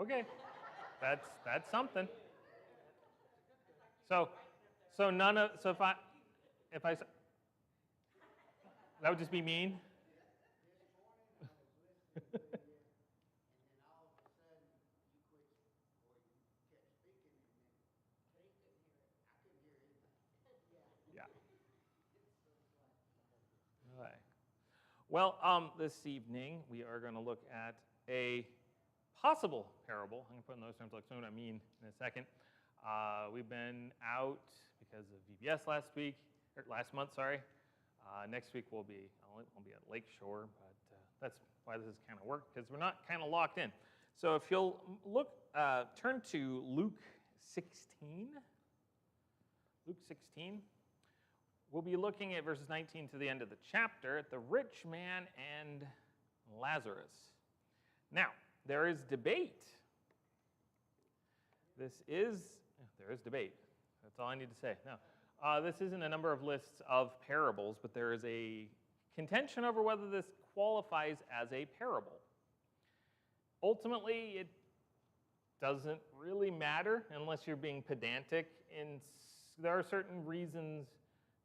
Okay, that's something. So none of so if I that would just be mean. Yeah. All right. Well, this evening we are going to look at a possible parable. I'm going to put in those terms, like what I mean in a second. We've been out because of VBS last month. Sorry. Next week we'll be at Lakeshore, but that's why this is kind of work, because we're not kind of locked in. So if you'll turn to Luke 16. Luke 16. We'll be looking at verses 19 to the end of the chapter at the rich man and Lazarus. Now, there is debate. There is debate. That's all I need to say. Now, this isn't a number of lists of parables, but there is a contention over whether this qualifies as a parable. Ultimately, it doesn't really matter unless you're being pedantic. There are certain reasons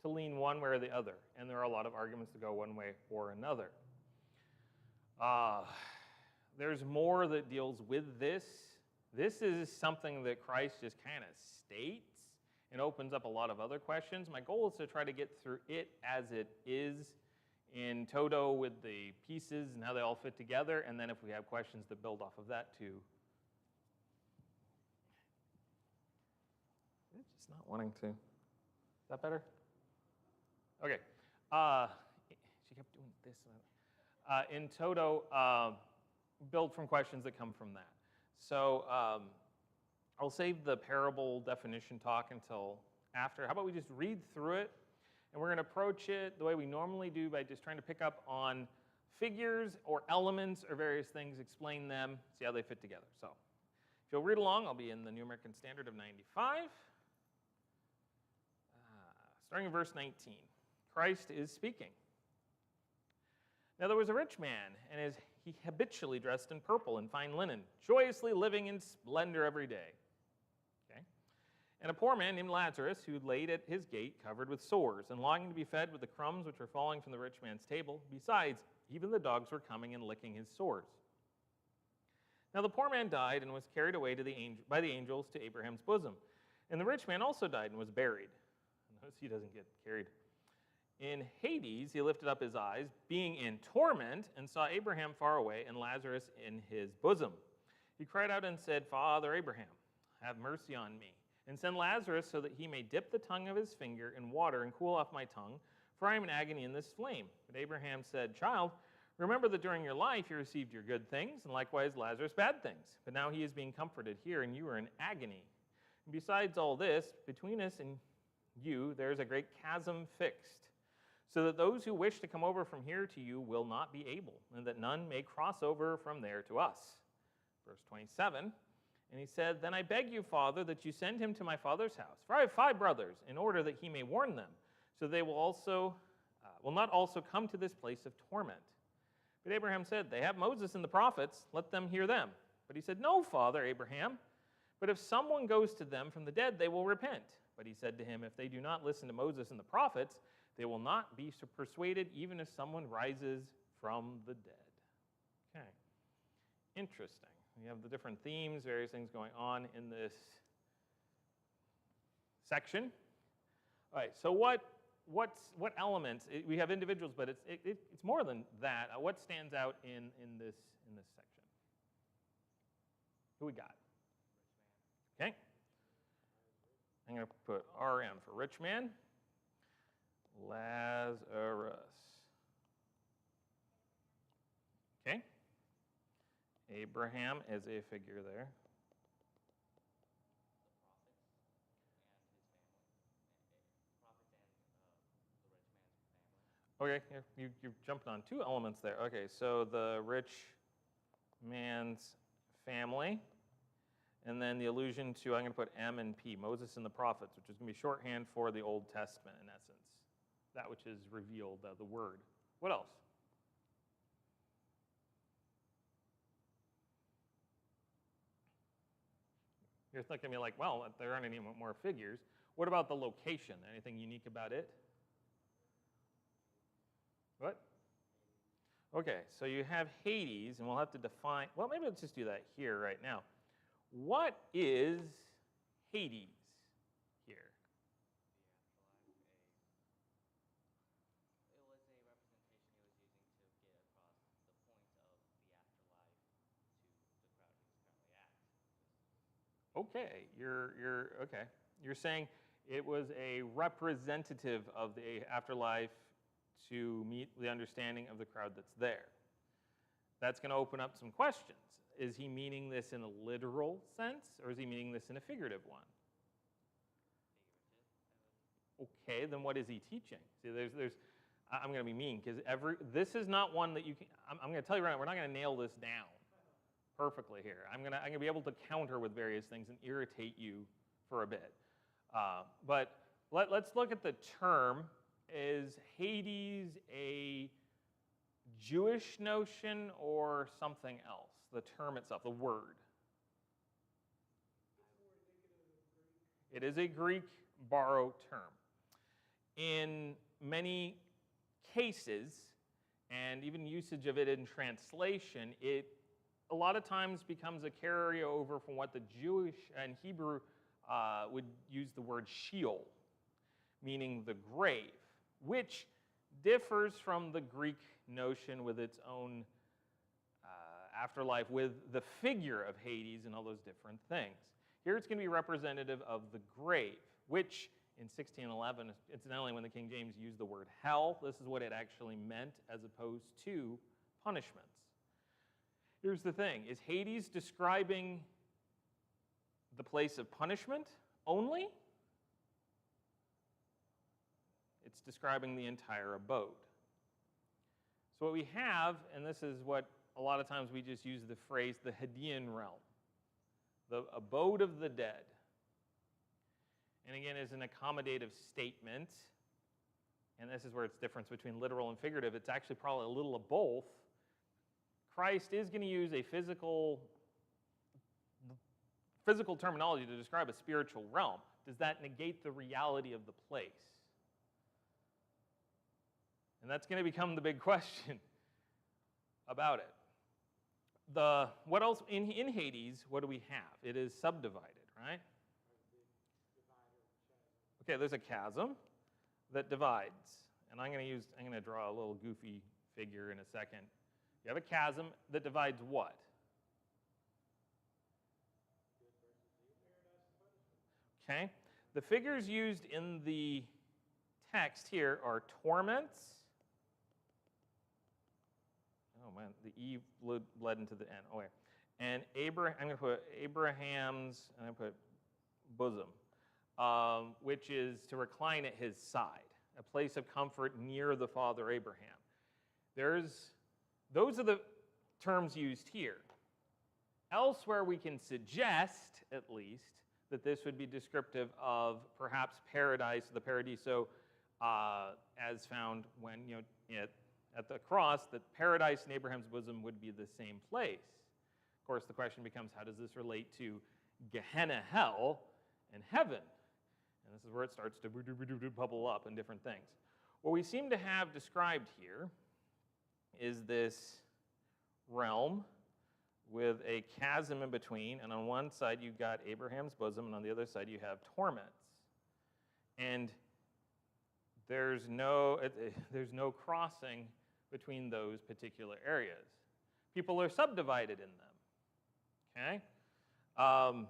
to lean one way or the other, and there are a lot of arguments to go one way or another. There's more that deals with this. This is something that Christ just kind of states and opens up a lot of other questions. My goal is to try to get through it as it is in toto with the pieces and how they all fit together, and then if we have questions that build off of that too. It's just not wanting to. Is that better? Okay. She kept doing this. In toto, build from questions that come from that. So I'll save the parable definition talk until after. How about we just read through it, and we're going to approach it the way we normally do by just trying to pick up on figures or elements or various things, explain them, see how they fit together. So if you'll read along, I'll be in the New American Standard of 95. Starting in verse 19. Christ is speaking. Now there was a rich man, and he habitually dressed in purple and fine linen, joyously living in splendor every day. Okay? And a poor man named Lazarus, who laid at his gate covered with sores, and longing to be fed with the crumbs which were falling from the rich man's table. Besides, even the dogs were coming and licking his sores. Now the poor man died and was carried away by the angels to Abraham's bosom. And the rich man also died and was buried. Notice he doesn't get carried. In Hades, he lifted up his eyes, being in torment, and saw Abraham far away and Lazarus in his bosom. He cried out and said, Father Abraham, have mercy on me, and send Lazarus so that he may dip the tongue of his finger in water and cool off my tongue, for I am in agony in this flame. But Abraham said, Child, remember that during your life you received your good things, and likewise Lazarus bad things. But now he is being comforted here, and you are in agony. And besides all this, between us and you there is a great chasm fixed, so that those who wish to come over from here to you will not be able, and that none may cross over from there to us. Verse 27, and he said, Then I beg you, Father, that you send him to my father's house, for I have 5 brothers, in order that he may warn them, so they will not also come to this place of torment. But Abraham said, They have Moses and the prophets, let them hear them. But he said, No, Father Abraham, but if someone goes to them from the dead, they will repent. But he said to him, If they do not listen to Moses and the prophets, they will not be persuaded, even if someone rises from the dead. Okay. Interesting. We have the different themes, various things going on in this section. All right, so what elements? We have individuals, but it's more than that. What stands out in this section? Who we got? Okay. I'm going to put RM for rich man. Lazarus. Okay. Abraham is a figure there. Okay, you're jumping on 2 elements there. Okay, so the rich man's family, and then the allusion to, I'm going to put M and P, Moses and the prophets, which is going to be shorthand for the Old Testament in essence. That which is revealed, the word. What else? You're thinking to me like, well, there aren't any more figures. What about the location? Anything unique about it? What? Okay, so you have Hades, and we'll have to define, well, maybe let's just do that here right now. What is Hades here? Okay, you're okay. You're saying it was a representative of the afterlife to meet the understanding of the crowd that's there. That's going to open up some questions. Is he meaning this in a literal sense, or is he meaning this in a figurative one? Okay, then what is he teaching? See, I'm going to be mean because this is not one that you can. I'm going to tell you right now, we're not going to nail this down perfectly here. I'm going to be able to counter with various things and irritate you for a bit. But let's look at the term. Is Hades a Jewish notion or something else? The term itself, the word. It is a Greek borrowed term. In many cases, and even usage of it in translation, it a lot of times becomes a carryover from what the Jewish and Hebrew would use the word Sheol, meaning the grave, which differs from the Greek notion with its own afterlife, with the figure of Hades and all those different things. Here it's going to be representative of the grave, which in 1611, incidentally, when the King James used the word hell, this is what it actually meant as opposed to punishments. Here's the thing. Is Hades describing the place of punishment only? It's describing the entire abode. So what we have, and this is what a lot of times we just use the phrase, the Hadean realm, the abode of the dead. And again, is an accommodative statement, and this is where it's difference between literal and figurative. It's actually probably a little of both. Christ is going to use a physical terminology to describe a spiritual realm. Does that negate the reality of the place? And that's going to become the big question about it. What else in Hades? What do we have? It is subdivided, right? Okay, there's a chasm that divides, and I'm going to draw a little goofy figure in a second. You have a chasm that divides what? Okay, the figures used in the text here are torments. Oh man, the E bled into the N. Oh wait, and Abraham. I'm going to put Abraham's, and I put bosom. Which is to recline at his side, a place of comfort near the father Abraham. Those are the terms used here. Elsewhere, we can suggest, at least, that this would be descriptive of perhaps paradise, the paradiso, as found when at the cross, that paradise and Abraham's bosom would be the same place. Of course, the question becomes, how does this relate to Gehenna, hell, and heaven? And this is where it starts to bubble up in different things. What we seem to have described here is this realm with a chasm in between, and on one side you've got Abraham's bosom, and on the other side you have torments. And there's no crossing between those particular areas. People are subdivided in them. Okay?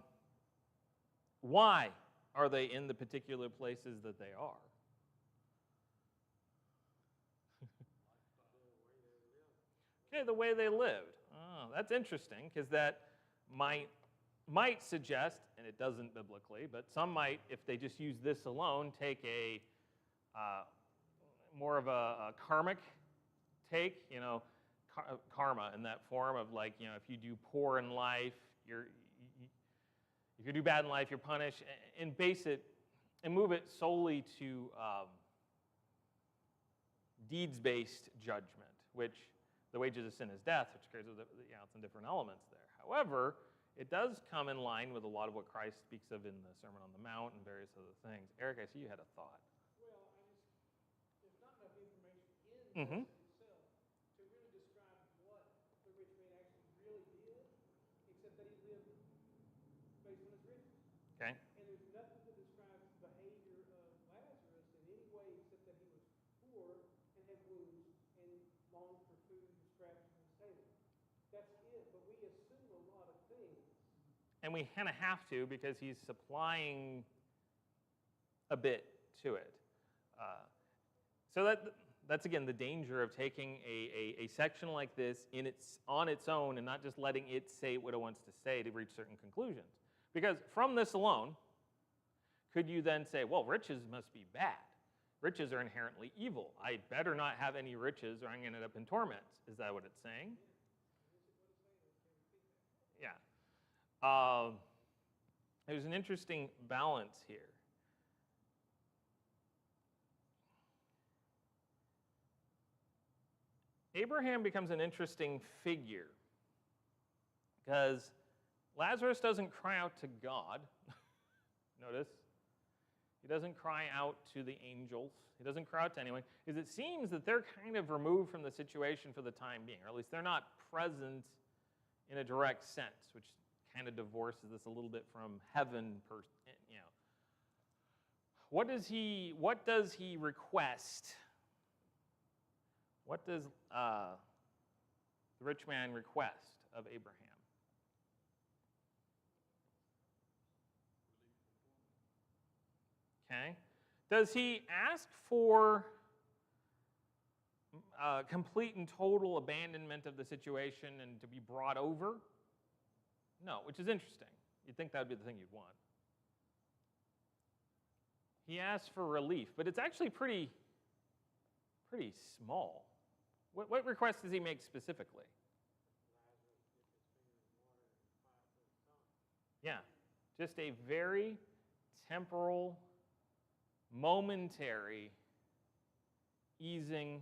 Why are they in the particular places that they are? Okay, the way they lived. Oh, that's interesting, because that might suggest, and it doesn't biblically, but some might, if they just use this alone, take a more of a karmic take, karma in that form of like, if you do poor in life, if you do bad in life, you're punished, and base it and move it solely to deeds-based judgment, which the wages of sin is death, which carries with it, some different elements there. However, it does come in line with a lot of what Christ speaks of in the Sermon on the Mount and various other things. Eric, I see you had a thought. Well, there's not enough information in the Mm-hmm. lesson itself to really describe what the rich man actually really did, except that he lived based on his riches. Okay. And there's nothing that describes the behavior of Lazarus in any way except that he was poor and had wounds and longed for food and scraps from his table. That's it, but we assume a lot of things. And we kind of have to because he's supplying a bit to it. So that's again the danger of taking a section like this on its own and not just letting it say what it wants to say to reach certain conclusions. Because from this alone, could you then say, well, riches must be bad. Riches are inherently evil. I better not have any riches or I'm going to end up in torments. Is that what it's saying? Yeah. There's an interesting balance here. Abraham becomes an interesting figure because Lazarus doesn't cry out to God. Notice. He doesn't cry out to the angels. He doesn't cry out to anyone because it seems that they're kind of removed from the situation for the time being, or at least they're not present in a direct sense, which kind of divorces this a little bit from heaven. What does he request? What does the rich man request of Abraham? Okay. Does he ask for complete and total abandonment of the situation and to be brought over? No, which is interesting. You'd think that would be the thing you'd want. He asks for relief, but it's actually pretty small. What request does he make specifically? Yeah, just a very temporal, momentary easing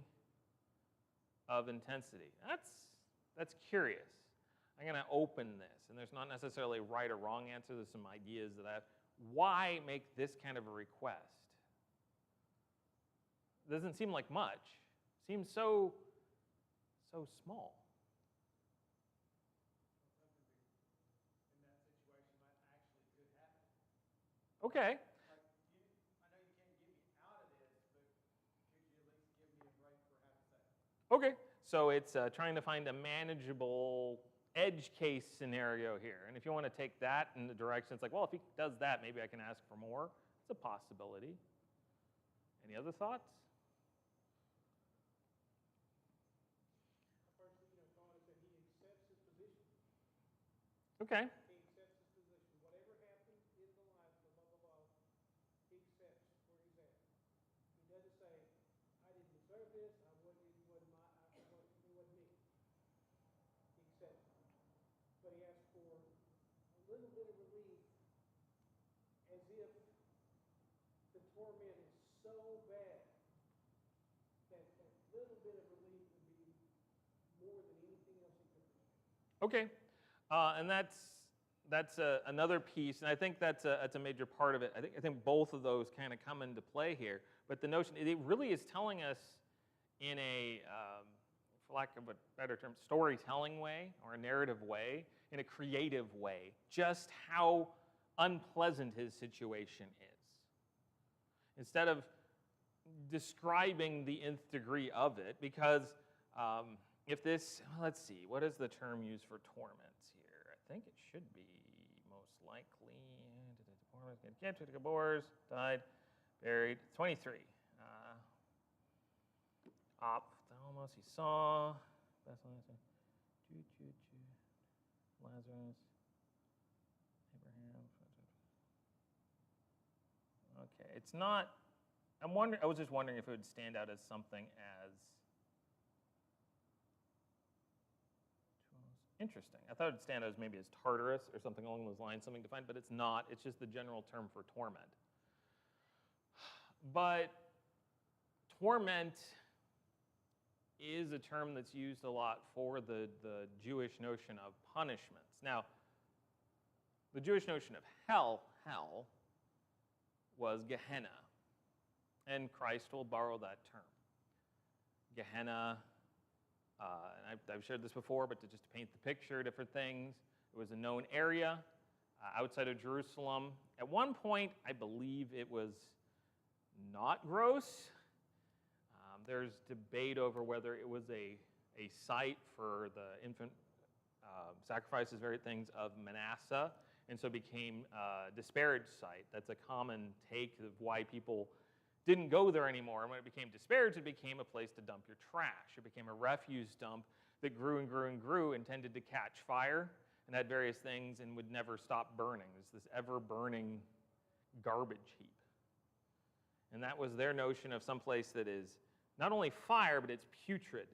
of intensity. That's curious. I'm going to open this, and there's not necessarily a right or wrong answer. There's some ideas that I have. Why make this kind of a request? It doesn't seem like much. It seems so small. Okay. I know you can't get me out of this, but could you at least give me a break for half a second? Okay. So it's trying to find a manageable edge case scenario here. And if you want to take that in the direction, it's like, well, if he does that, maybe I can ask for more. It's a possibility. Any other thoughts? First thing thought is that he accepts his position. Okay. He accepts his position. Whatever happens in the life, blah, blah, blah, he accepts where he's at. He doesn't say, I didn't deserve this, it wasn't me. He accepts it. But he asks for a little bit of relief as if the torment is so bad that that little bit of relief would be more than anything else he could receive. Okay. And that's another piece, and I think that's a major part of it. I think both of those kind of come into play here. But the notion, it really is telling us in a, for lack of a better term, storytelling way or a narrative way, in a creative way, just how unpleasant his situation is. Instead of describing the nth degree of it, because if this, let's see, what is the term used for torments here? I think it should be most likely, captured, Gabors, died, buried, 23. Ophthalmos, he saw, Lazarus, Abraham. Okay, it's not, I was just wondering if it would stand out as something as interesting. I thought it would stand out as maybe as Tartarus or something along those lines, something defined, but it's not. It's just the general term for torment. But torment is a term that's used a lot for the Jewish notion of punishments. Now, The Jewish notion of hell, was Gehenna. And Christ will borrow that term. Gehenna, and I've shared this before, but just to paint the picture, different things. It was a known area outside of Jerusalem. At one point, I believe it was not gross. There's debate over whether it was a site for the infant sacrifices, various things of Manasseh, and so it became a disparaged site. That's a common take of why people didn't go there anymore. And when it became disparaged, it became a place to dump your trash. It became a refuse dump that grew and grew and grew and tended to catch fire and had various things and would never stop burning. It's this ever-burning garbage heap. And that was their notion of some place that is not only fire, but it's putrid,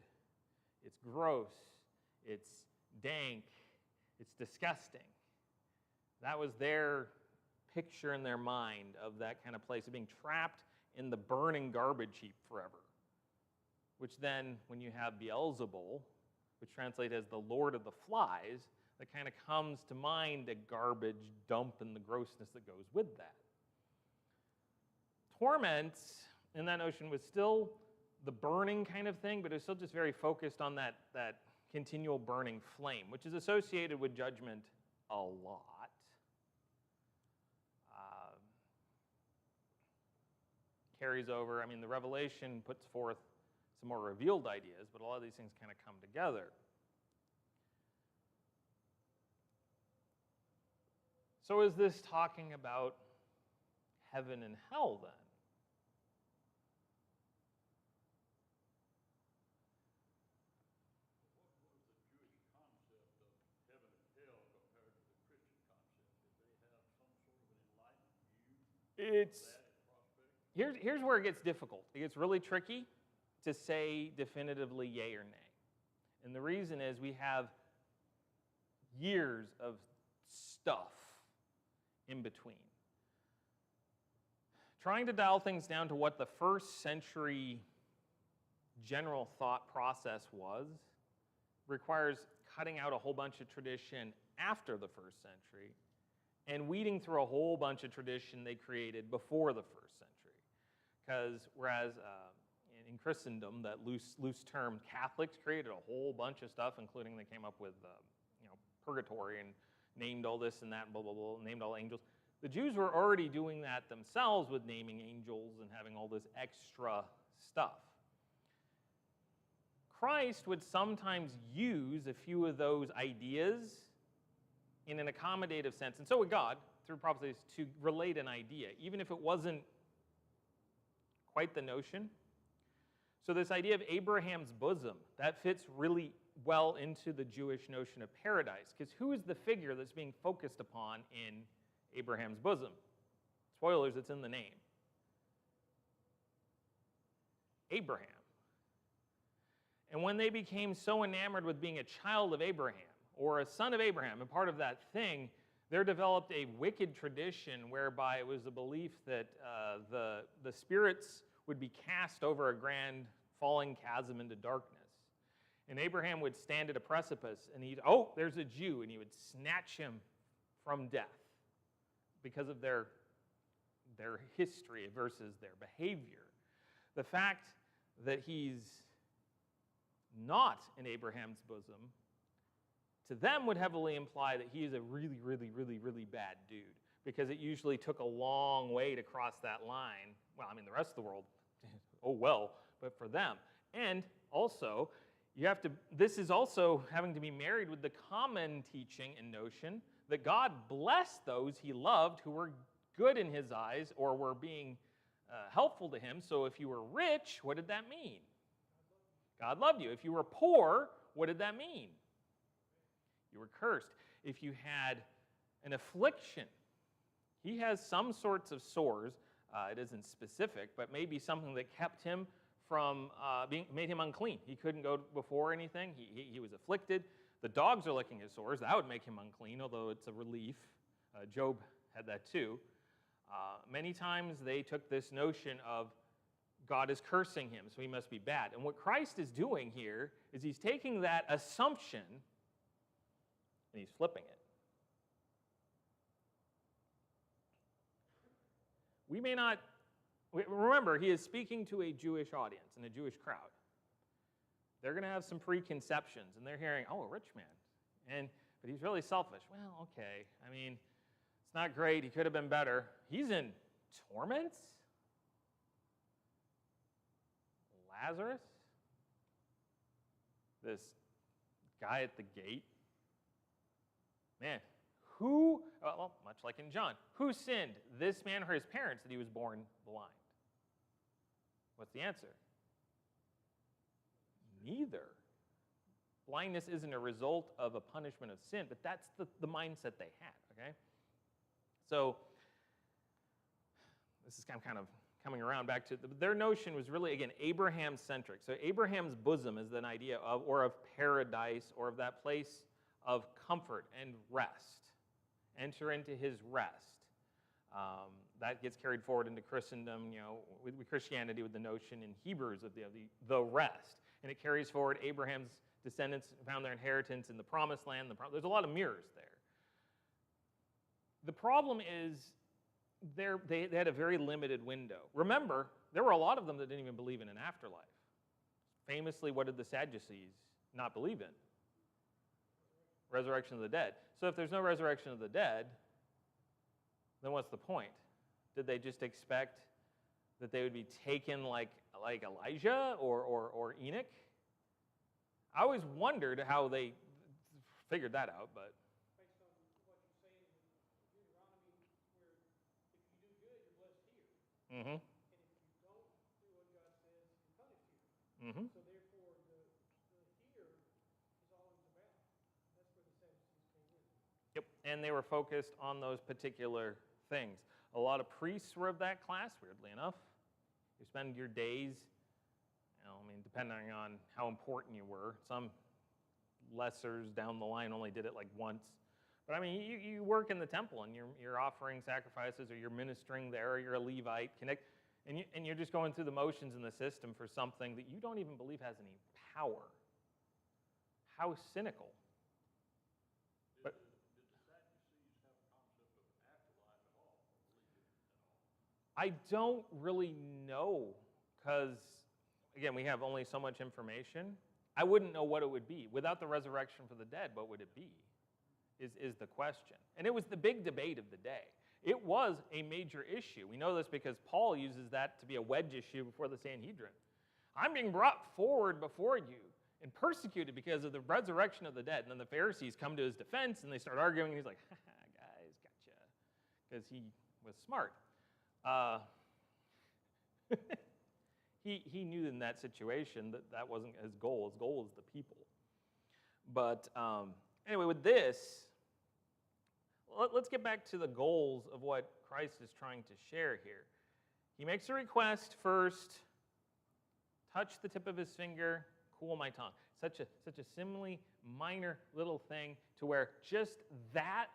it's gross, it's dank, it's disgusting. That was their picture in their mind of that kind of place, of being trapped in the burning garbage heap forever. Which then, when you have Beelzebul, which translates as the Lord of the Flies, that kind of comes to mind a garbage dump and the grossness that goes with that. Torment, in that notion, was still the burning kind of thing, but it was still just very focused on that continual burning flame, which is associated with judgment a lot. Carries over. I mean, the Revelation puts forth some more revealed ideas, but a lot of these things kind of come together. So is this talking about heaven and hell then? Here's where it gets difficult. It gets really tricky to say definitively yay or nay. And the reason is we have years of stuff in between. Trying to dial things down to what the first century general thought process was requires cutting out a whole bunch of tradition after the first century and weeding through a whole bunch of tradition they created before the first century. Because whereas in Christendom, that loose term Catholics created a whole bunch of stuff, including they came up with purgatory and named all this and that, blah, blah, blah, named all angels. The Jews were already doing that themselves with naming angels and having all this extra stuff. Christ would sometimes use a few of those ideas in an accommodative sense, and so would God, through prophecies, to relate an idea, even if it wasn't quite the notion. So this idea of Abraham's bosom, that fits really well into the Jewish notion of paradise, because who is the figure that's being focused upon in Abraham's bosom? Spoilers, it's in the name. Abraham. And when they became so enamored with being a child of Abraham, or a son of Abraham, and part of that thing, there developed a wicked tradition whereby it was a belief that the spirits would be cast over a grand falling chasm into darkness. And Abraham would stand at a precipice, and there's a Jew, and he would snatch him from death because of their history versus their behavior. The fact that he's not in Abraham's bosom, to them would heavily imply that he is a really, really, really, really bad dude, because it usually took a long way to cross that line. Well, I mean, the rest of the world, oh well, but for them. And also, this is also having to be married with the common teaching and notion that God blessed those he loved who were good in his eyes or were being helpful to him. So if you were rich, what did that mean? God loved you. If you were poor, what did that mean? You were cursed. If you had an affliction, he has some sorts of sores. It isn't specific, but maybe something that kept him from made him unclean. He couldn't go before anything. He was afflicted. The dogs are licking his sores. That would make him unclean, although it's a relief. Job had that too. Many times they took this notion of God is cursing him, so he must be bad. And what Christ is doing here is he's taking that assumption and he's flipping it. We may not, remember, he is speaking to a Jewish audience and a Jewish crowd. They're going to have some preconceptions, and they're hearing, oh, a rich man, but he's really selfish. Well, okay, I mean, it's not great. He could have been better. He's in torments? Lazarus? This guy at the gate? Man, well, much like in John, who sinned, this man or his parents, that he was born blind? What's the answer? Neither. Blindness isn't a result of a punishment of sin, but that's the mindset they had, okay? So this is kind of coming around back to, their notion was really, again, Abraham-centric. So Abraham's bosom is an idea of paradise, or of that place of comfort and rest. Enter into his rest. That gets carried forward into Christendom, with Christianity, with the notion in Hebrews of the rest. And it carries forward. Abraham's descendants found their inheritance in the promised land. There's a lot of mirrors there. The problem is they had a very limited window. Remember, there were a lot of them that didn't even believe in an afterlife. Famously, what did the Sadducees not believe in? Resurrection of the dead. So if there's no resurrection of the dead, then what's the point? Did they just expect that they would be taken like Elijah or Enoch? I always wondered how they figured that out, but Based on what you're saying in Deuteronomy, where if you do good, you're blessed here. mm-hmm. And if you don't do what God says, you're punished here. Mm-hmm. So therefore, the here is all it was about. That's where the Sadducees came in. Yep, and they were focused on those particular things. A lot of priests were of that class, weirdly enough. You spend your days, depending on how important you were. Some lessers down the line only did it like once. But you work in the temple, and you're offering sacrifices, or you're ministering there, or you're a Levite, and you're just going through the motions in the system for something that you don't even believe has any power. How cynical. Did the Sadducees have a concept of afterlife at all, or believe it at all? I don't really know, because, again, we have only so much information. I wouldn't know what it would be. Without the resurrection for the dead, what would it be, is the question. And it was the big debate of the day. It was a major issue. We know this because Paul uses that to be a wedge issue before the Sanhedrin. I'm being brought forward before you and persecuted because of the resurrection of the dead. And then the Pharisees come to his defense, and they start arguing, and he's like, ha, guys, gotcha, because he was smart. He knew in that situation that wasn't his goal. His goal was the people. But anyway, with this, let's get back to the goals of what Christ is trying to share here. He makes a request first, touch the tip of his finger, cool my tongue. Such a seemingly minor little thing to where just that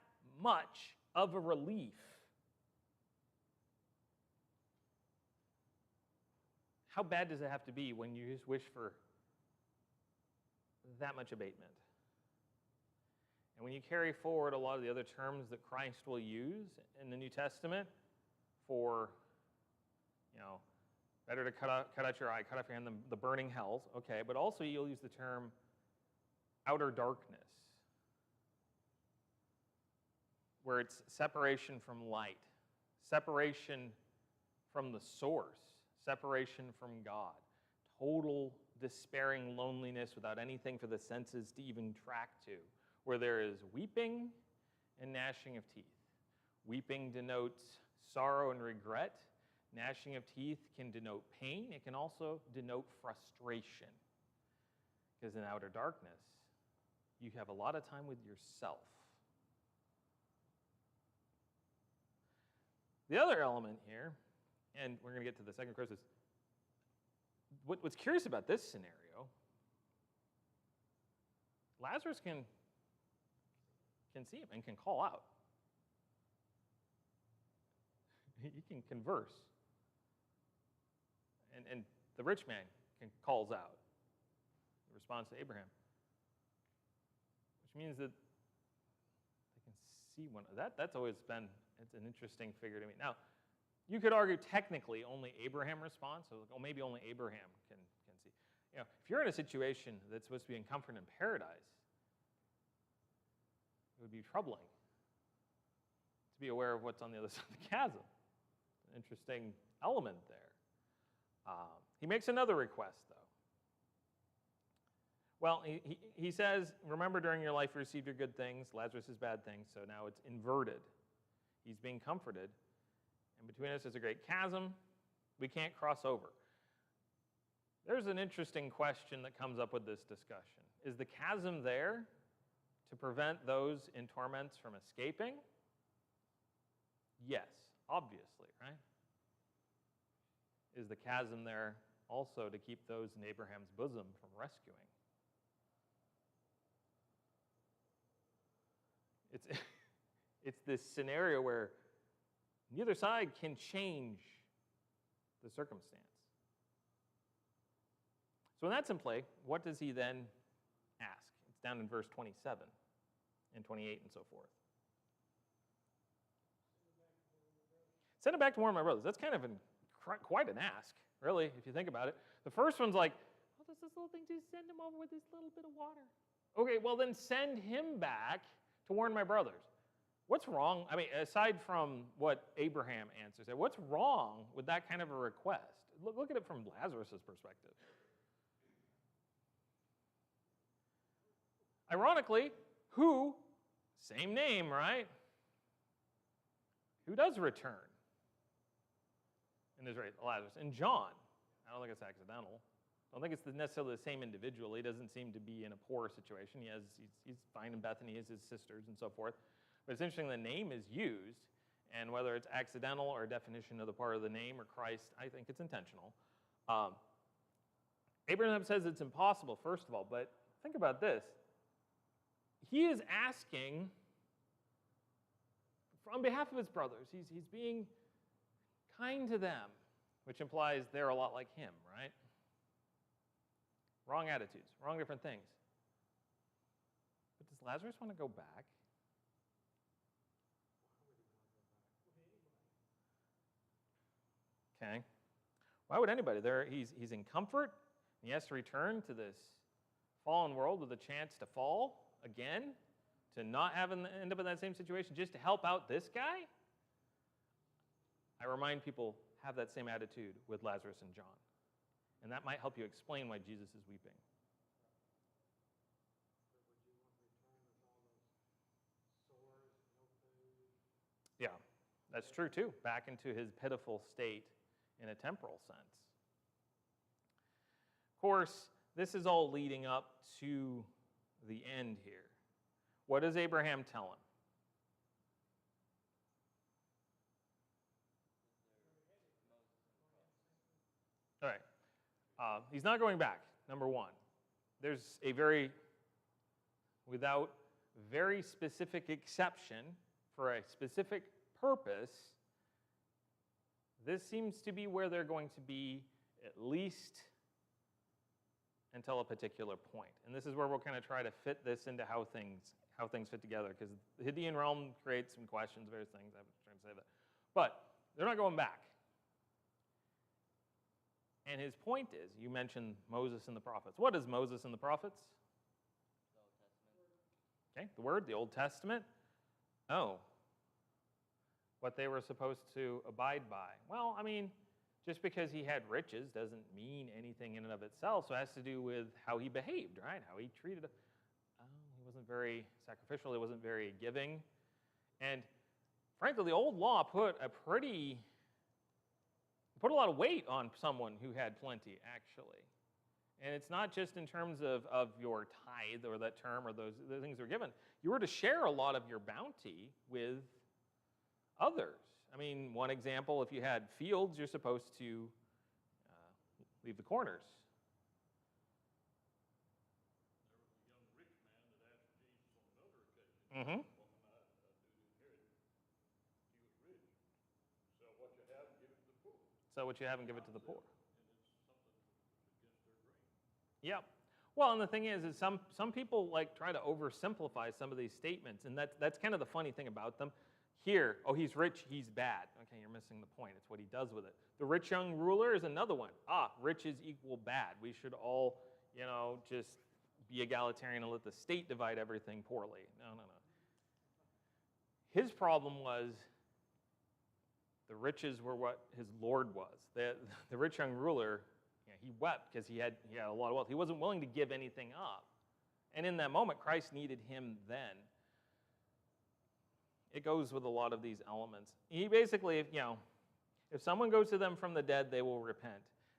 much of a relief. How bad does it have to be when you just wish for that much abatement? And when you carry forward a lot of the other terms that Christ will use in the New Testament for, better to cut out your eye, cut off your hand than the burning hells, okay, but also you'll use the term outer darkness, where it's separation from light, separation from the source, separation from God, total despairing loneliness without anything for the senses to even track to, where there is weeping and gnashing of teeth. Weeping denotes sorrow and regret. Gnashing of teeth can denote pain. It can also denote frustration. Because in outer darkness, you have a lot of time with yourself. The other element here, and we're going to get to the second curse, is what's curious about this scenario, Lazarus can see him and can call out. He can converse. And the rich man calls out in response to Abraham, which means that they can see one. That's always been, it's an interesting figure to me. Now, You could argue technically only Abraham responds, so like, oh, maybe only Abraham can see. If you're in a situation that's supposed to be in comfort and paradise, it would be troubling to be aware of what's on the other side of the chasm. An interesting element there. He makes another request, though. Well, he says, remember during your life you received your good things, Lazarus is bad things, so now it's inverted. He's being comforted, and between us is a great chasm we can't cross over. There's an interesting question that comes up with this discussion. Is the chasm there to prevent those in torments from escaping? Yes, obviously, right? Is the chasm there also to keep those in Abraham's bosom from rescuing? It's this scenario where neither side can change the circumstance. So when that's in play, what does he then ask? It's down in verse 27 and 28 and so forth. Send it back to warn my brothers. That's kind of quite an ask, really, if you think about it. The first one's like, oh, there's this little thing, just send him over with this little bit of water. Okay, well then send him back to warn my brothers. What's wrong? I mean, aside from what Abraham answers, what's wrong with that kind of a request? Look at it from Lazarus' perspective. Ironically, who, same name, right? Who does return in this race? Lazarus. And John. I don't think it's accidental. I don't think it's necessarily the same individual. He doesn't seem to be in a poor situation. He's fine in Bethany, he has his sisters and so forth. But it's interesting the name is used, and whether it's accidental or a definition of the part of the name or Christ, I think it's intentional. Abraham says it's impossible, first of all, but think about this. He is asking on behalf of his brothers. He's being kind to them, which implies they're a lot like him, right? Wrong attitudes, wrong different things. But does Lazarus want to go back? Okay. Why would anybody? He's in comfort, and he has to return to this fallen world with a chance to fall again, to not end up in that same situation, just to help out this guy? I remind people, have that same attitude with Lazarus and John. And that might help you explain why Jesus is weeping. Yeah, that's true too. Back into his pitiful state in a temporal sense. Of course, this is all leading up to the end here. What does Abraham tell him? All right. He's not going back, number one. There's without very specific exception for a specific purpose, this seems to be where they're going to be at least until a particular point. And this is where we'll kind of try to fit this into how things fit together, because the Hadean realm creates some questions, various things. I was trying to say that. But they're not going back. And his point is, you mentioned Moses and the prophets. What is Moses and the prophets? The Old Testament. Okay, the Word, the Old Testament. Oh, what they were supposed to abide by. Well, I mean, just because he had riches doesn't mean anything in and of itself. So it has to do with how he behaved, right? How he treated it. He wasn't very sacrificial. He wasn't very giving. And frankly, the old law put a lot of weight on someone who had plenty, actually. And it's not just in terms of your tithe or that term or the things that were given. You were to share a lot of your bounty with others. I mean, one example, if you had fields, you're supposed to leave the corners. There was a young rich man that asked Jesus on another occasion, Mm-hmm. what am I to do to inherit? He was rich. Sell what you have and give it to the poor. So what you have and give it to the poor. And it's something against their grain. Yep. Well, and the thing is some people like try to oversimplify some of these statements, and that's kind of the funny thing about them. Here, oh, he's rich, he's bad. Okay, you're missing the point. It's what he does with it. The rich young ruler is another one. Riches equal bad. We should all, just be egalitarian and let the state divide everything poorly. No. His problem was the riches were what his Lord was. The rich young ruler, he wept because he had a lot of wealth. He wasn't willing to give anything up. And in that moment, Christ needed him then. It goes with a lot of these elements. He basically, if someone goes to them from the dead, they will repent.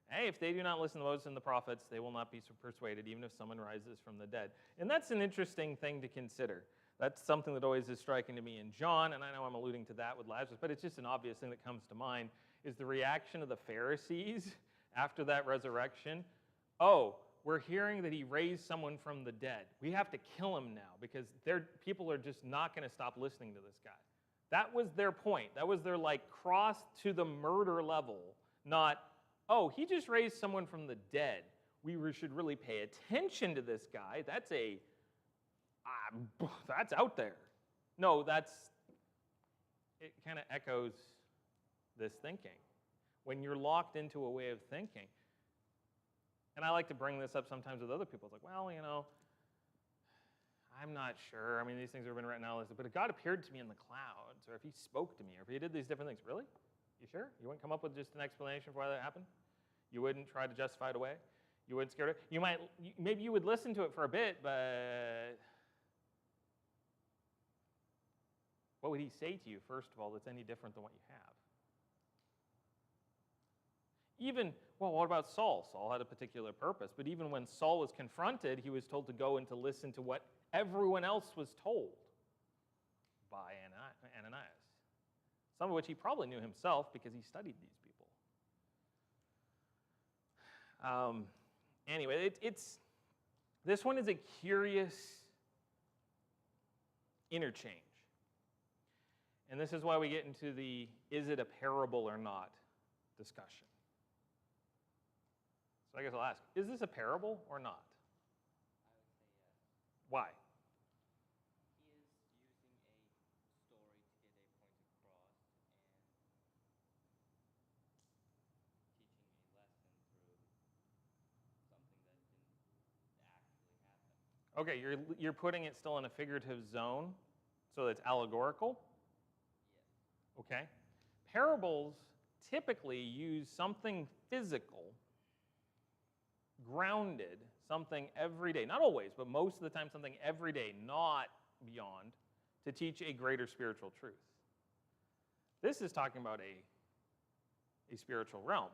Hey, if they do not listen to Moses and the prophets, they will not be persuaded, even if someone rises from the dead. And that's an interesting thing to consider. That's something that always is striking to me in John, and I know I'm alluding to that with Lazarus, but it's just an obvious thing that comes to mind, is the reaction of the Pharisees after that resurrection. Oh, we're hearing that he raised someone from the dead. We have to kill him now because people are just not going to stop listening to this guy. That was their point. That was their cross to the murder level, not, oh, he just raised someone from the dead. We should really pay attention to this guy. That's out there. No, it kind of echoes this thinking. When you're locked into a way of thinking, and I like to bring this up sometimes with other people. It's like, well, I'm not sure. I mean, these things have been written out, but if God appeared to me in the clouds, or if he spoke to me, or if he did these different things, really? You sure? You wouldn't come up with just an explanation for why that happened? You wouldn't try to justify it away? You wouldn't scare it? Maybe you would listen to it for a bit, but what would he say to you, first of all, that's any different than what you have? What about Saul? Saul had a particular purpose, but even when Saul was confronted, he was told to go and to listen to what everyone else was told by Ananias, some of which he probably knew himself because he studied these people. Anyway, this one is a curious interchange. And this is why we get into the is it a parable or not discussion. So I guess I'll ask, is this a parable or not? I would say yes. Why? He is using a story to get a point across and teaching a lesson through something that didn't actually happen. Okay, you're putting it still in a figurative zone, so it's allegorical? Yes. Okay. Parables typically use something physical, grounded, something everyday, not always, but most of the time something everyday, not beyond, to teach a greater spiritual truth. This is talking about a spiritual realm.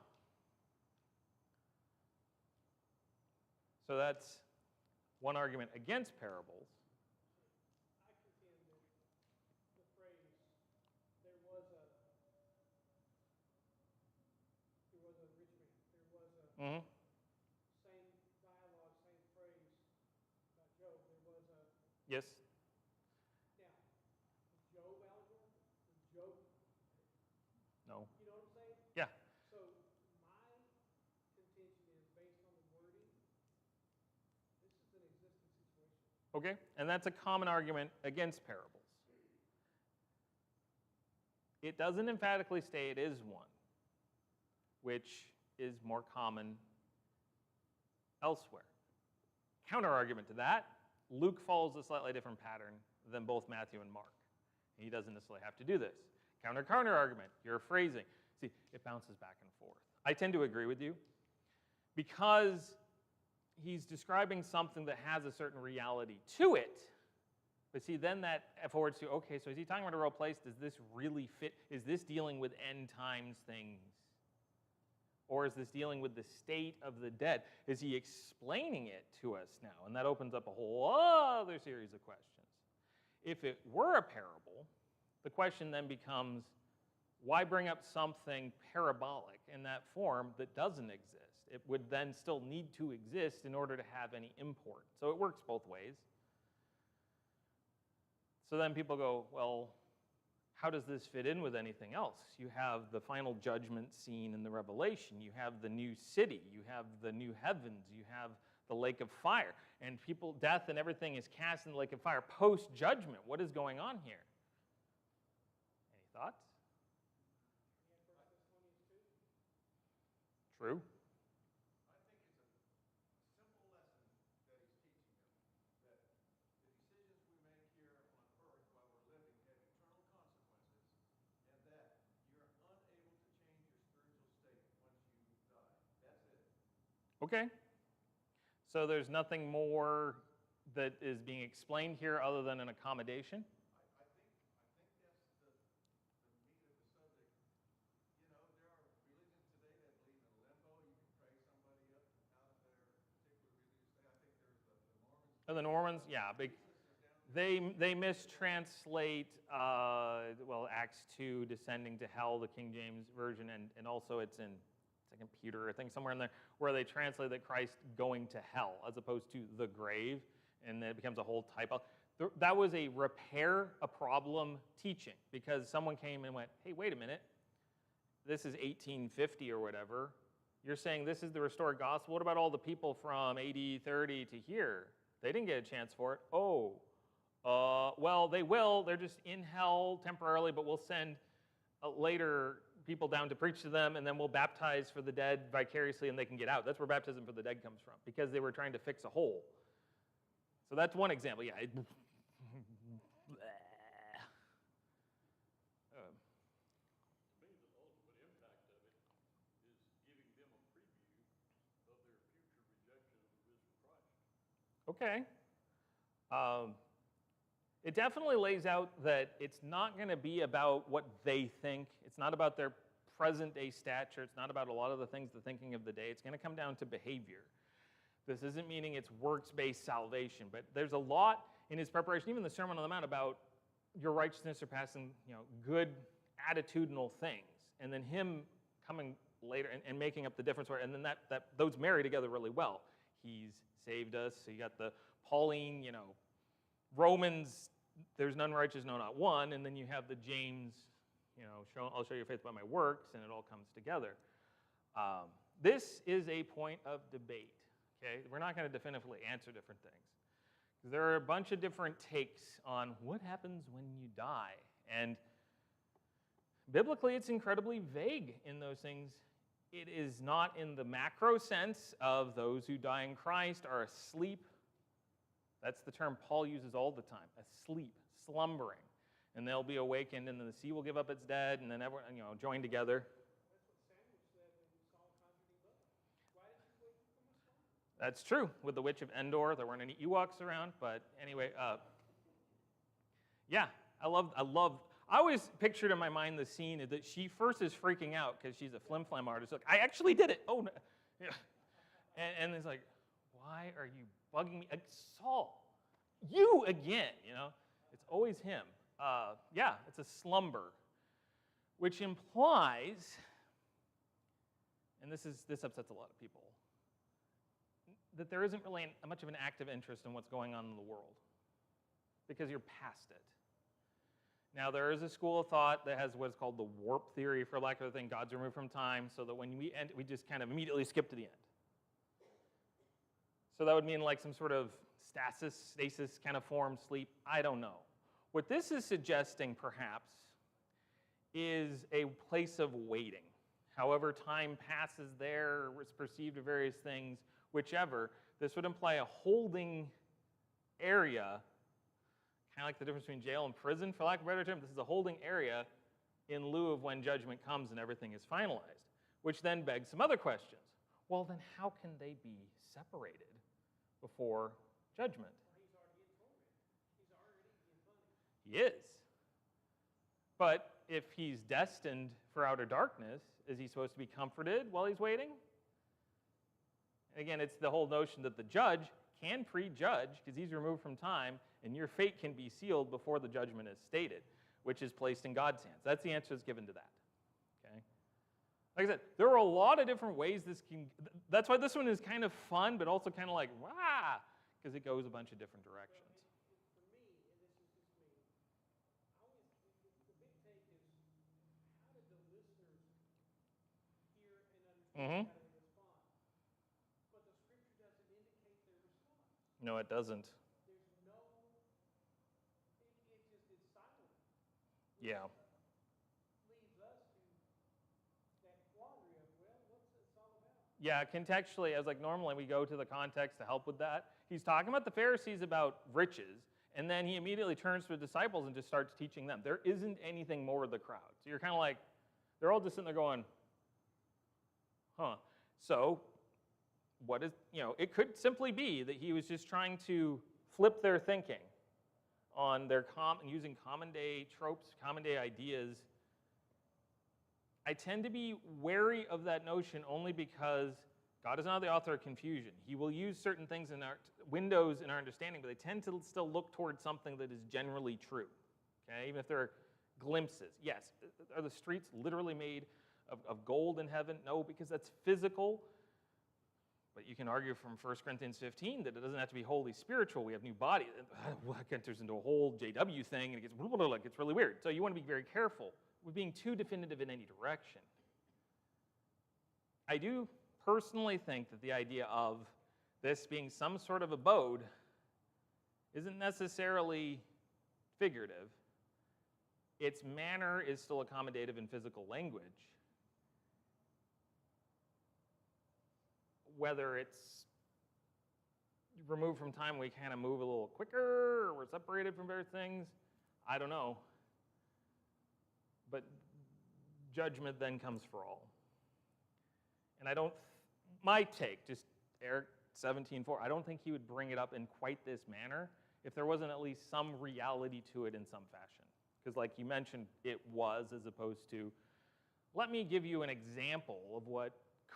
So that's one argument against parables. I contend that the phrase, there was a rich man, there was a, Mm-hmm. same dialogue, same phrase about Job, there was a, Yes? now, was Job allegorical? Was Job, No? you know what I'm saying? Yeah. So my contention is, based on the wording, this is an existing situation. Okay, and that's a common argument against parables. It doesn't emphatically say it is one, which is more common elsewhere. Counter-argument to that, Luke follows a slightly different pattern than both Matthew and Mark. He doesn't necessarily have to do this. Counter-argument, your phrasing. See, it bounces back and forth. I tend to agree with you because he's describing something that has a certain reality to it. But see, then that forwards to, okay, so is he talking about a real place? Does this really fit? Is this dealing with end times things? Or is this dealing with the state of the dead? Is he explaining it to us now? And that opens up a whole other series of questions. If it were a parable, the question then becomes, why bring up something parabolic in that form that doesn't exist? It would then still need to exist in order to have any import. So it works both ways. So then people go, well, how does this fit in with anything else? You have the final judgment scene in the Revelation. You have the new city. You have the new heavens. You have the lake of fire. And death and everything is cast in the lake of fire post-judgment. What is going on here? True. I think it's a simple lesson that he's teaching them, that the decisions we make here on earth while we're living have eternal consequences, and that you're unable to change your spiritual state once you die. That's it. Okay. So there's nothing more that is being explained here other than an accommodation? I think that's the meat of the subject. You know, there are religions today that believe in limbo. You can pray somebody up out of their particular religious state. I think there's the Mormons. The Normans, yeah, big. They mistranslate Acts 2 descending to hell, the King James version, and also it's in Second Peter, I think somewhere in there, where they translate that Christ going to hell as opposed to the grave, and then it becomes a whole typo. That was a repair a problem teaching, because someone came and went, hey, wait a minute, this is 1850 or whatever. You're saying this is the restored gospel. What about all the people from AD 30 to here? They didn't get a chance for it. Well, they will. They're just in hell temporarily, but we'll send later people down to preach to them, and then we'll baptize for the dead vicariously, and they can get out. That's where baptism for the dead comes from, because they were trying to fix a hole. So that's one example. Yeah. To me, the ultimate impact of it is giving them a preview of their future rejection of the risen Christ. Okay. It definitely lays out that it's not going to be about what they think. It's not about their present-day stature. It's not about a lot of the things, the thinking of the day. It's going to come down to behavior. This isn't meaning it's works-based salvation, but there's a lot in his preparation, even the Sermon on the Mount, about your righteousness surpassing, good attitudinal things, and then him coming later and making up the difference. And then that those marry together really well. He's saved us. So you got the Pauline, Romans, there's none righteous, no, not one. And then you have the James, I'll show your faith by my works, and it all comes together. This is a point of debate, okay? We're not going to definitively answer different things. There are a bunch of different takes on what happens when you die. And biblically, it's incredibly vague in those things. It is not in the macro sense of those who die in Christ are asleep. That's the term Paul uses all the time, asleep, slumbering. And they'll be awakened, and then the sea will give up its dead, and then everyone, join together. That's what Samuel said when he saw conjuring blood. Why did you wake from a slumber? That's true. With the Witch of Endor, there weren't any Ewoks around, but anyway, yeah, I always pictured in my mind the scene that she first is freaking out because she's a flim-flam artist. Like, I actually did it. Oh, no. Yeah. And it's like, why are you bugging me? Saul, you again, It's always him. It's a slumber, which implies, and this upsets a lot of people, that there isn't really much of an active interest in what's going on in the world, because you're past it. Now, there is a school of thought that has what's called the warp theory, for lack of a thing. God's removed from time, so that when we end, we just kind of immediately skip to the end. So that would mean like some sort of stasis kind of form, sleep. I don't know. What this is suggesting, perhaps, is a place of waiting. However time passes there, it's perceived of various things, whichever, this would imply a holding area, kind of like the difference between jail and prison, for lack of a better term. This is a holding area in lieu of when judgment comes and everything is finalized, which then begs some other questions. Well, then how can they be separated before judgment? He's already in torment. He's already being punished. He is. But if he's destined for outer darkness, is he supposed to be comforted while he's waiting? And again, it's the whole notion that the judge can prejudge because he's removed from time, and your fate can be sealed before the judgment is stated, which is placed in God's hands. That's the answer that's given to that. Okay? Like I said, there are a lot of different ways this can. That's why this one is kind of fun, but also kind of like, wah, because it goes a bunch of different directions. For me, and this is just me, the big take is how did the listeners hear and understand how to respond? But the scripture doesn't indicate their response. No, it doesn't. There's no, it's silent. Yeah. Leaves us to that quandary of, well, what's this all about? Yeah, contextually, I was like, normally we go to the context to help with that. He's talking about the Pharisees about riches, and then he immediately turns to the disciples and just starts teaching them. There isn't anything more with the crowd. So you're kind of like, they're all just sitting there going, huh. So what is, it could simply be that he was just trying to flip their thinking on their using common day tropes, common day ideas. I tend to be wary of that notion only because God is not the author of confusion. He will use certain things in our windows in our understanding, but they tend to still look towards something that is generally true. Okay, even if there are glimpses. Yes, are the streets literally made of gold in heaven? No, because that's physical. But you can argue from 1 Corinthians 15 that it doesn't have to be wholly spiritual. We have new bodies. It enters into a whole JW thing, and it gets really weird. So you want to be very careful with being too definitive in any direction. I do personally think that the idea of this being some sort of abode isn't necessarily figurative. Its manner is still accommodative in physical language. Whether it's removed from time, we kind of move a little quicker, or we're separated from various things, I don't know. But judgment then comes for all. And my take, just Eric 17:4, I don't think he would bring it up in quite this manner if there wasn't at least some reality to it in some fashion. Because like you mentioned, it was, as opposed to, let me give you an example of what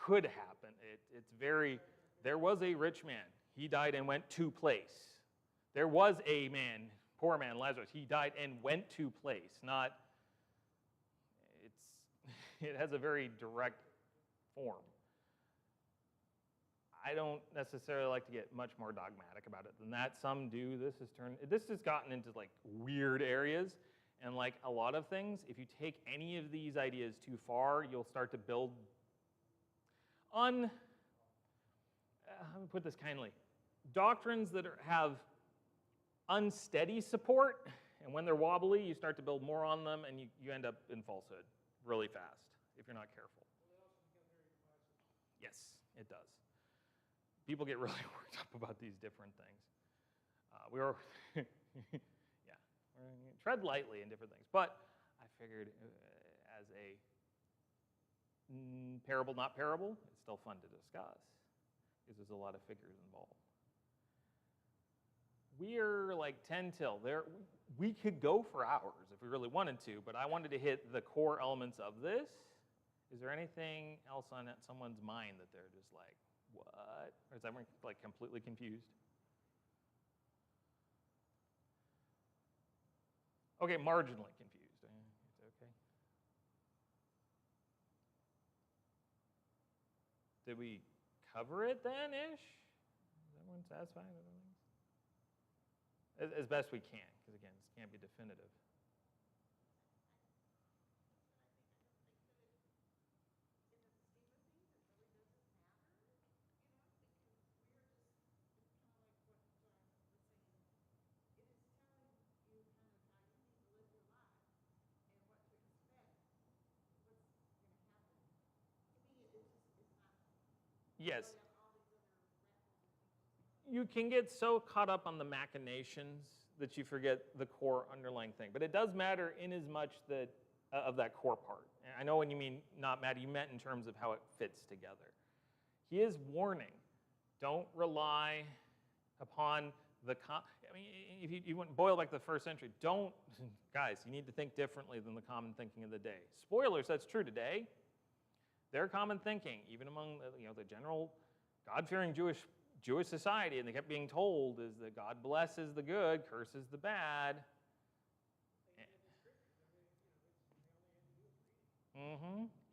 could happen. There was a rich man. He died and went to place. There was a man, poor man, Lazarus. He died and went to place, not, it has a very direct form. I don't necessarily like to get much more dogmatic about it than that. Some do. This has gotten into like weird areas, and like a lot of things, if you take any of these ideas too far, you'll start to build let me put this kindly, doctrines that have unsteady support, and when they're wobbly, you start to build more on them, and you end up in falsehood really fast if you're not careful. Yes, it does. People get really worked up about these different things. Tread lightly in different things. But I figured as a parable, not parable, it's still fun to discuss because there's a lot of figures involved. We're like 10 till. We could go for hours if we really wanted to, but I wanted to hit the core elements of this. Is there anything else on someone's mind that they're just like, what? Or is everyone like completely confused? Okay, marginally confused. It's okay. Did we cover it then-ish? Is everyone satisfied? As best we can, because again, this can't be definitive. Yes. You can get so caught up on the machinations that you forget the core underlying thing. But it does matter in as much that of that core part. And I know when you mean not matter, you meant in terms of how it fits together. He is warning. Don't rely upon if you went boil back to the first century, guys, you need to think differently than the common thinking of the day. Spoilers, that's true today. Their common thinking, even among the general God-fearing Jewish society, and they kept being told, is that God blesses the good, curses the bad.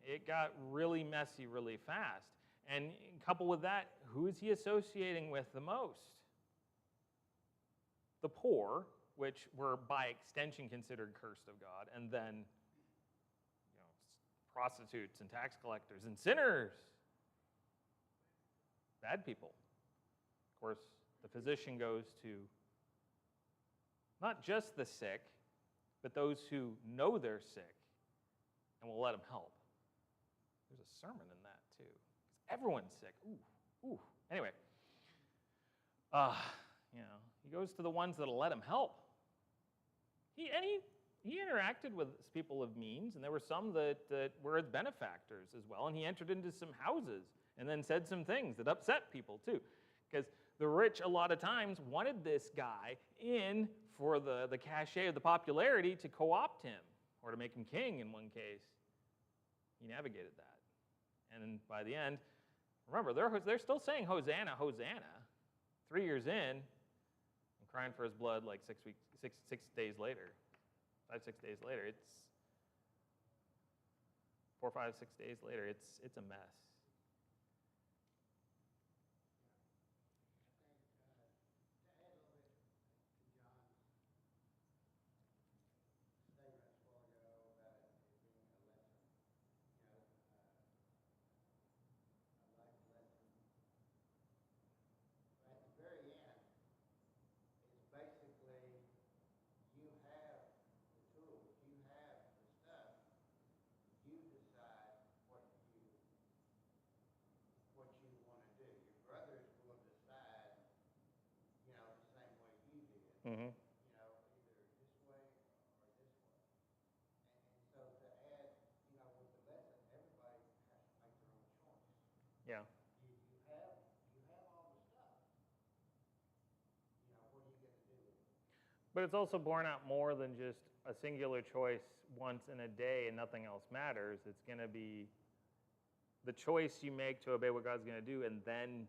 It got really messy really fast. And coupled with that, who is he associating with the most? The poor, which were by extension considered cursed of God, and then prostitutes and tax collectors and sinners, bad people. Of course, the physician goes to not just the sick, but those who know they're sick and will let them help. There's a sermon in that too. Everyone's sick. Ooh, ooh. Anyway, he goes to the ones that'll let him help. He interacted with people of means, and there were some that were his benefactors as well, and he entered into some houses and then said some things that upset people too, because the rich a lot of times wanted this guy in for the cachet of the popularity to co-opt him or to make him king in one case. He navigated that. And then by the end, remember, they're still saying Hosanna, Hosanna 3 years in and crying for his blood like 6 days later. 5, 6 days later. It's 4, 5, 6 days later. It's a mess. Mm-hmm. Yeah. But it's also borne out more than just a singular choice once in a day and nothing else matters. It's going to be the choice you make to obey what God's going to do and then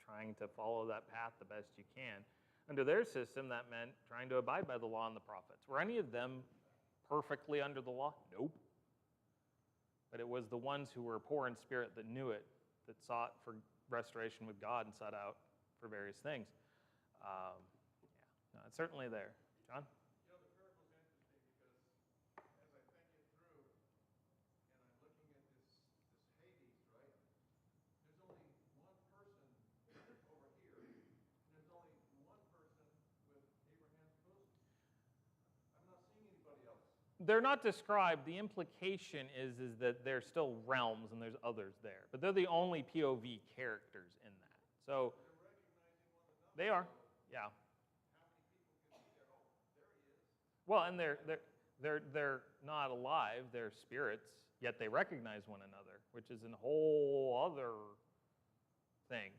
trying to follow that path the best you can. Under their system, that meant trying to abide by the law and the prophets. Were any of them perfectly under the law? Nope. But it was the ones who were poor in spirit that knew it, that sought for restoration with God and sought out for various things. No, it's certainly there. John? You know, the parable's interesting because as I think it through, and I'm looking at this Hades, right? There's only one person over here, and there's only one person with Abraham's bosom. I'm not seeing anybody else. They're not described. The implication is that there's still realms and there's others there. But they're the only POV characters in that. So they're recognizing one another. They are, yeah. How many people can be there? Oh, there he is. Well, and they're not alive, they're spirits, yet they recognize one another, which is a whole other thing,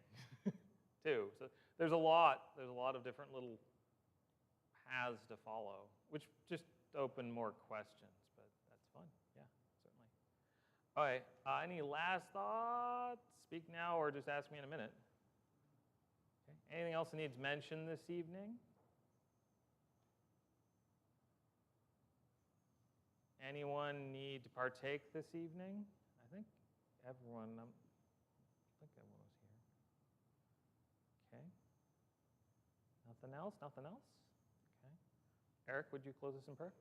too. So there's a lot of different little paths to follow, which just open more questions, but that's fun. Yeah, certainly. All right, any last thoughts? Speak now or just ask me in a minute. Okay. Anything else that needs mentioned this evening? Anyone need to partake this evening? I think everyone was here. Okay. Nothing else? Nothing else? Okay. Eric, would you close us in prayer?